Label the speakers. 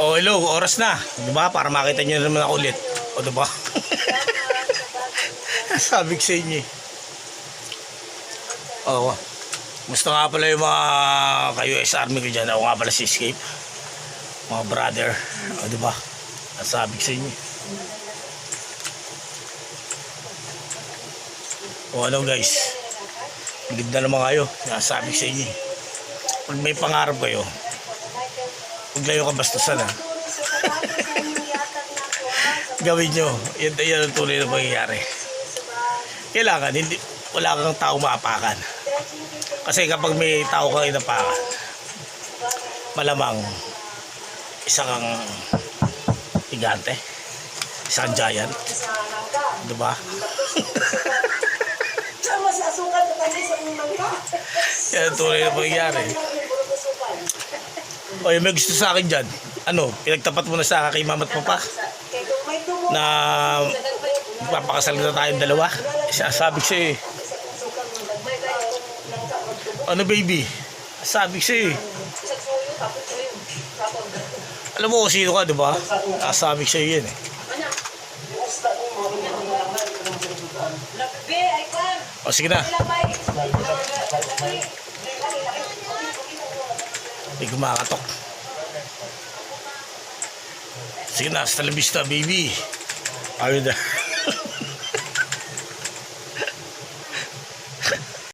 Speaker 1: Oh, hello, oras na. 'Di ba? Para makita niyo naman ako ulit. O, 'di ba? Sabi ko sa inyo. Oh, gusto nga pala yung mga ka-US Army ko dyan. Ako nga pala si Escape. Mga brother. O, 'di ba? Sabi ko sa inyo. O, ano guys? Ganda naman kayo. Sabi ko sa inyo. Pag may pangarap kayo, huwag layo ka bastusan ha. Gawin nyo. Yan ang tunay na mangyayari. Kailangan, wala kang tao maapakan. Kasi kapag may tao kang inapakan, malamang isa kang gigante, isa kang giant. Diba? Yan ang tunay na mangyayari. O yung may gusto sa akin dyan, ano, pinagtapat mo na sa akin kay mama't papa na magpapakasal na tayong dalawa. Sabi ko sa'yo eh. Ano baby? Sabi ko sa'yo eh. Alam mo kung sino ka, diba? Sabi ko sa'yo yan eh. O sige na. Hindi kumakatok. Sige na, hasta la vista baby. Ayun na.